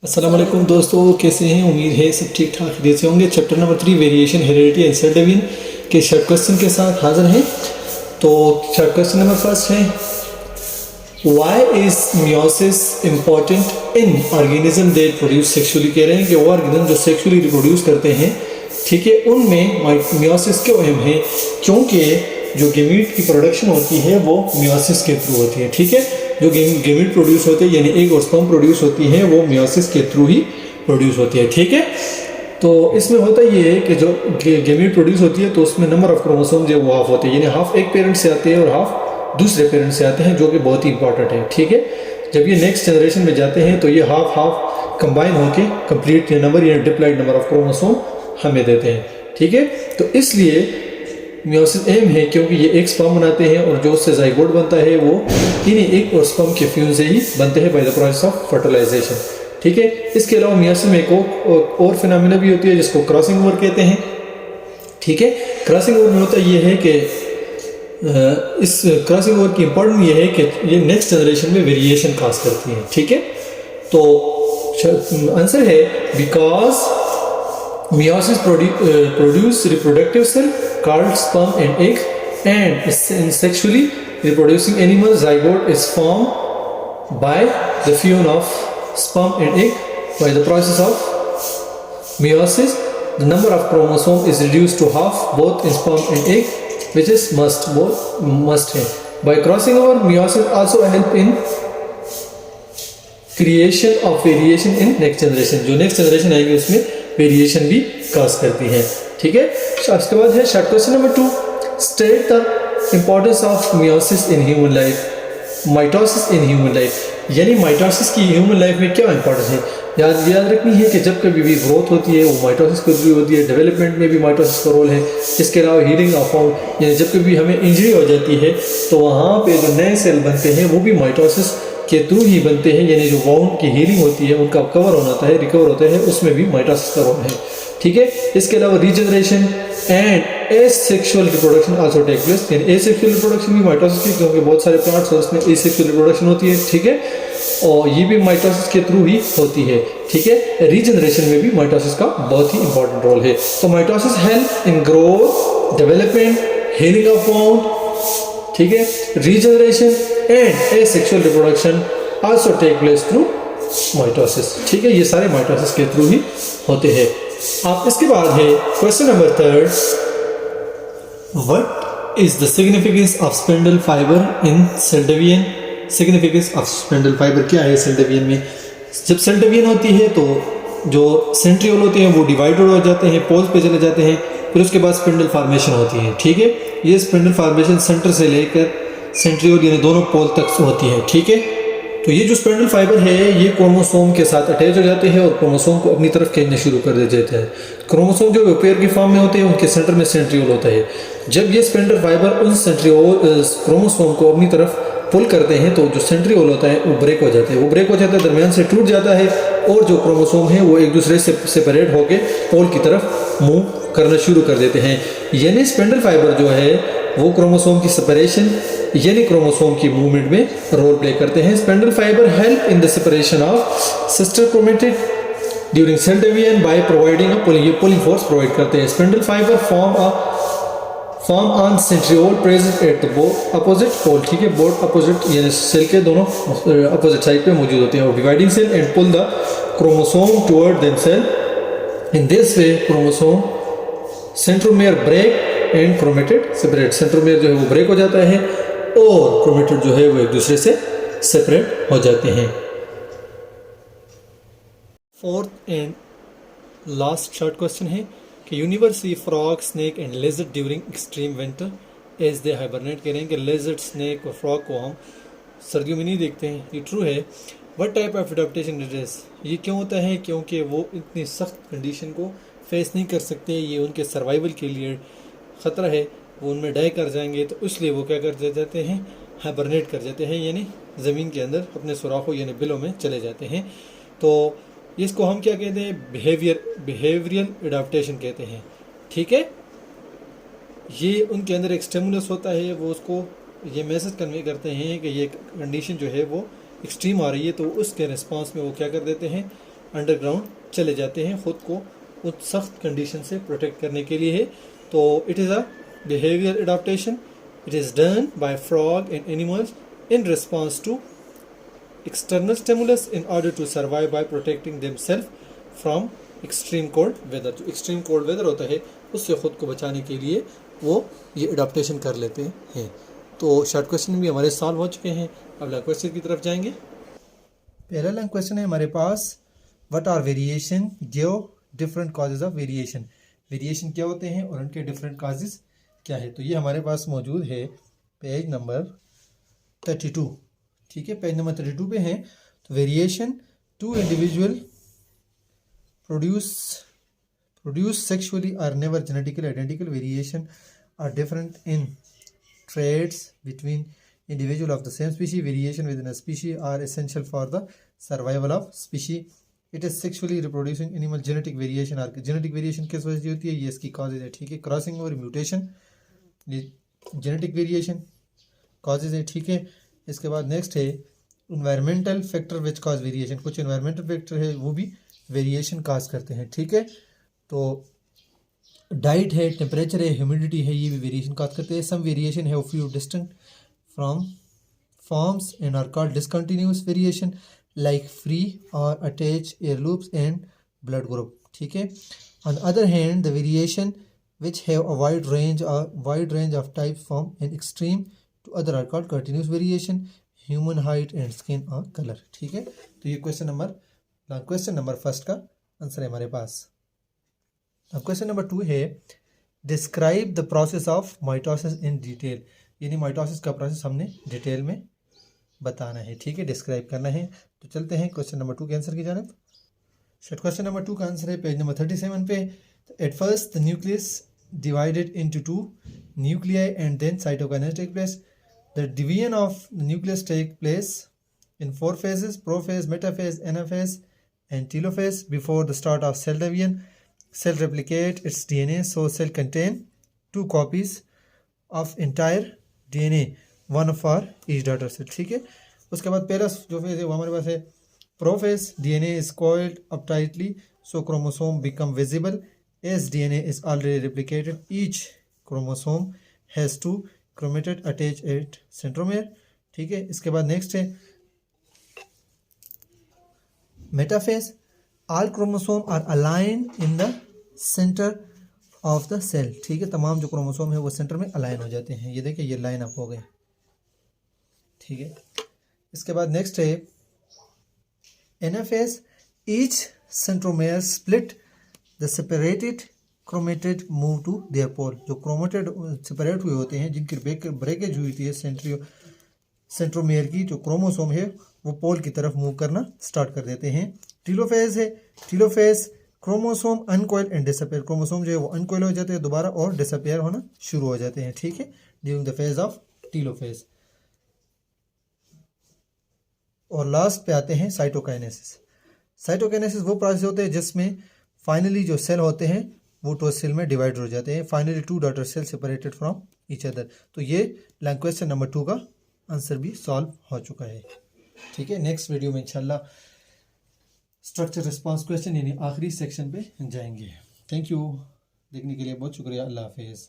अस्सलाम वालेकुम दोस्तों, कैसे हैं? उम्मीद है सब ठीक ठाक खैरियत से होंगे। Chapter number 3 variation heredity and cell division के शॉर्ट क्वेश्चन के साथ हाजिर हैं। तो शॉर्ट क्वेश्चन नंबर फर्स्ट है, why is meiosis important in organism that produce sexually. कह रहे हैं कि वो ऑर्गेनिज्म जो सेक्सुअली रिप्रोड्यूस करते हैं, ठीक है, उनमें मियोसिस क्यों अहम है? क्योंकि जो गेमीट की प्रोडक्शन होती है वो मियोसिस के थ्रू होती है। ठीक है, जो गेमीट प्रोड्यूस होते हैं यानी एग और स्पर्म प्रोड्यूस होती है वो मियोसिस के थ्रू ही प्रोड्यूस होती है। ठीक है, तो इसमें होता ये है कि जो गेमीट प्रोड्यूस होती है तो उसमें नंबर ऑफ क्रोमोसोम जो वो हाफ होते हैं, यानी हाफ एक पेरेंट से आते हैं और हाफ दूसरे पेरेंट से आते हैं, जो कि बहुत ही इंपॉर्टेंट है। ठीक है, जब ये नेक्स्ट जनरेशन में जाते हैं तो ये हाफ हाफ कंबाइन होके कंप्लीट नंबर या डिप्लाइड नंबर ऑफ क्रोमोसोम हमें देते हैं। ठीक है, तो इसलिए मियोसिस अहम है क्योंकि ये एक स्पर्म बनाते हैं और जो उससे जाइगोट बनता है वो इन्हीं एक और स्पर्म के फ्यूजन से ही बनते हैं by the process of fertilisation. ठीक है, इसके अलावा मियोसिस में एक और फिनोमिना भी होती है जिसको क्रॉसिंग ओवर कहते हैं। ठीक है, क्रॉसिंग ओवर में होता ये है कि इस क्रॉसिंग ओवर की इंपॉर्टेंट ये है कि ये नेक्स्ट जनरेशन में वेरिएशन काज करती है। ठीक है, तो आंसर है because meiosis produce reproductive cell called sperm and egg, and in sexually reproducing animal zygote is formed by the fusion of sperm and egg. By the process of meiosis, the number of chromosome is reduced to half both in sperm and egg, which is must है। By crossing over, meiosis also help in creation of variation in next generation। जो next generation आएगी उसमें variation भी काज करती है। ठीक है, उसके बाद है short question number 2, state the importance of meiosis in human life, mitosis in human life. यानी माइटोसिस की ह्यूमन लाइफ में क्या इंपॉर्टेंस है? याद रखनी है कि जब कभी भी ग्रोथ होती है वो माइटोसिस के थ्रू होती है, डेवलपमेंट में भी माइटोसिस का रोल है। इसके अलावा हीलिंग ऑफ फाउंड, यानी जब कभी हमें इंजरी हो जाती है तो वहाँ पे जो नए सेल बनते हैं वो भी माइटोसिस के थ्रू ही बनते हैं, यानी जो वाउंड की हीलिंग होती है उनका कवर होता है, रिकवर होता है, उसमें भी माइटोसिस का रोल है। ठीक है, इसके अलावा regeneration and asexual reproduction also take place, यानी एसेक्सुअल रिप्रोडक्शन भी माइटोसिस की, क्योंकि बहुत सारे प्लांट्स हैं उसमें एसेक्सुअल रिप्रोडक्शन होती है। ठीक है, और ये भी माइटोसिस के थ्रू ही होती है। ठीक है, रीजनरेशन में भी माइटोसिस का बहुत ही इंपॉर्टेंट रोल है। तो mitosis help in growth, development, healing of wound, ठीक है, regeneration and asexual reproduction also take place through mitosis. ठीक है, ये सारे माइटोसिस के थ्रू ही होते हैं। आप इसके बाद है question number 3, what is the significance of spindle fibre in cell division. Significance of spindle fibre क्या है सेल डिवीजन में? जब सेल डिवीजन होती है तो जो सेंट्रियोल होते हैं वो डिवाइडेड हो जाते हैं, पोल्स पे चले जाते हैं, फिर उसके बाद स्पिंडल फॉर्मेशन होती है। ठीक है, ये स्पिंडल फॉर्मेशन सेंटर से लेकर सेंट्रियोल यानी दोनों पोल तक होती है। ठीक है, तो ये जो स्पिंडल फाइबर है ये क्रोमोसोम के साथ अटैच हो जाते हैं और क्रोमोसोम को अपनी तरफ खींचना शुरू कर देते हैं। क्रोमोसोम जो पेयर की फॉर्म में होते हैं उनके सेंटर में सेंट्रियोल होता है। जब ये स्पिंडल फाइबर उन सेंट्रियोल क्रोमोसोम को अपनी तरफ पुल करते हैं तो जो सेंट्रियोल होता है वो ब्रेक हो जाता है, दरमियान से टूट जाता है और जो क्रोमोसोम है वो एक दूसरे से सेपरेट होकर पोल की तरफ मूव करना शुरू कर देते हैं। यानी स्पिंडल फाइबर जो है वो क्रोमोसोम की सेपरेशन यानी क्रोमोसोम की मूवमेंट में रोल प्ले करते हैं। Spindle fibre help in the separation of sister chromatid during cell division by providing a pulling force provide करते हैं। Spindle fibre form on centriole present at the opposite pole. ठीक है, both opposite यानी cell के दोनों opposite side पे मौजूद होते हैं। और dividing cell and pull the chromosome toward themself. In this way chromosome centromere break and chromatid separate. Centromere जो है वो ब्रेक हो जाता है और क्रोमेटिड जो है वो एक दूसरे से सेपरेट हो जाते हैं। Fourth and last short question है कि universe see frog, snake and lizard during extreme winter as they hibernate. कह रहे हैं कि लेजर्ड, स्नेक और फ्रॉग को हम सर्दियों में नहीं देखते हैं, ये ट्रू है। What type of adaptation it is, ये क्यों होता है? क्योंकि वो इतनी सख्त कंडीशन को फेस नहीं कर सकते, ये उनके सर्वाइवल के लिए ख़तरा है, वो उनमें डाई कर जाएंगे, तो इसलिए वो क्या कर जाते हैं, हाइबरनेट कर जाते हैं, यानी ज़मीन के अंदर अपने सुराखों यानी बिलों में चले जाते हैं। तो इसको हम क्या कहते हैं, बिहेवियरल एडाप्टेशन कहते हैं। ठीक है, ये उनके अंदर एक स्टिमुलस होता है, वो उसको ये मैसेज कन्वे करते हैं कि ये कंडीशन जो है वो एक्सट्रीम आ रही है, तो उसके रिस्पांस में वो क्या कर देते हैं, अंडरग्राउंड चले जाते हैं, ख़ुद को उस सख्त कंडीशन से प्रोटेक्ट करने के लिए है। तो it is a behaviour adaptation, it is done by frog and animals in response to external stimulus in order to survive by protecting themselves from extreme cold weather। जो extreme cold weather होता है उससे ख़ुद को बचाने के लिए वो ये अडॉप्टेशन कर लेते हैं। तो शॉर्ट क्वेश्चन भी हमारे सॉल्व हो चुके हैं। अब लॉन्ग क्वेश्चन की तरफ जाएंगे। पहला लॉन्ग क्वेश्चन है हमारे पास, what are variation, give different causes of variation. Variation क्या होते हैं और उनके डिफरेंट कॉजेज क्या है। तो ये हमारे पास मौजूद है पेज नंबर 32। ठीक है, पेज नंबर 32 पे हैं। तो variation, two individual produce sexually are never genetically identical. Variation are different in traits between individual of the same species. Variation within a species are essential for the survival of species. It is sexually reproducing animal. Genetic variation are, genetic variation किस वजह से होती है, ये इसकी causes है। ठीक है, क्रॉसिंग और म्यूटेशन, जेनेटिक वेरिएशन कॉजेज है। ठीक है, इसके बाद नेक्स्ट है environmental factor which cause variation. कुछ इन्वायरमेंटल फैक्टर है वो भी वेरिएशन काज करते हैं। ठीक है, तो डाइट है, टेम्परेचर है, ह्यूमिडिटी है, ये भी वेरिएशन काज करते हैं। सम वेरिएशन है few distant from forms and are called discontinuous variation like free और attach ear lobes and blood group. ठीक है, on the other hand the variation which have a wide range of types from an extreme to other are called continuous variation, human height and skin or color। ठीक है, तो ये question number first का answer है हमारे पास। अब question number 2 है, describe the process of mitosis in detail. यानी माइटोसिस का प्रोसेस हमने डिटेल में बताना है। ठीक है, डिस्क्राइब करना है। तो चलते हैं क्वेश्चन नंबर 2 के आंसर की जानिब। क्वेश्चन नंबर 2 का आंसर है पेज नंबर 37 पे। At first, the nucleus divided into two nuclei and then cytokinesis take place. The division of the nucleus take place in 4 phases: prophase, metaphase, anaphase, and telophase. Before the start of cell division, cell replicate its DNA, so cell contain 2 copies of entire DNA, one for each daughter cell। ठीक है, उसके बाद पहला जो phase है वो हमारे पास है prophase. DNA is coiled up tightly, so chromosome become visible। As DNA is already replicated, each chromosome has 2 chromatid attached at centromere। ठीक है, इसके बाद नेक्स्ट है metaphase. All chromosome are aligned in the center of the cell। ठीक है, तमाम जो chromosome है वो सेंटर में अलाइन हो जाते हैं। ये देखिए, ये लाइन अप हो गए। ठीक है, इसके बाद नेक्स्ट है anaphase. Each centromere split the separated chromatid move to their pole। जो क्रोमेटेड सेपरेट हुए होते हैं, जिनकी ब्रेकेज हुई थी सेंट्रोमेयर की, जो क्रोमोसोम है वो पोल की तरफ मूव करना स्टार्ट कर देते हैं। टीलोफेज है, telophase chromosome uncoil and disappear. Chromosome जो है वो अनकॉइल हो जाते हैं दोबारा और डिसअपियर होना शुरू हो जाते हैं। ठीक है, during the phase of telophase. और लास्ट पे आते हैं साइटोकाइनेसिस। साइटोकाइनेसिस वो प्रोसेस होते हैं जिसमें फाइनली जो सेल होते हैं वो 2 सेल में डिवाइड हो जाते हैं। Finally 2 daughter cell separated from each other. तो ये क्वेश्चन नंबर 2 का आंसर भी सॉल्व हो चुका है। ठीक है, नेक्स्ट वीडियो में इंशाल्लाह स्ट्रक्चर रिस्पांस क्वेश्चन यानी आखिरी सेक्शन पे जाएंगे। थैंक यू, देखने के लिए बहुत शुक्रिया। अल्लाह हाफिज़।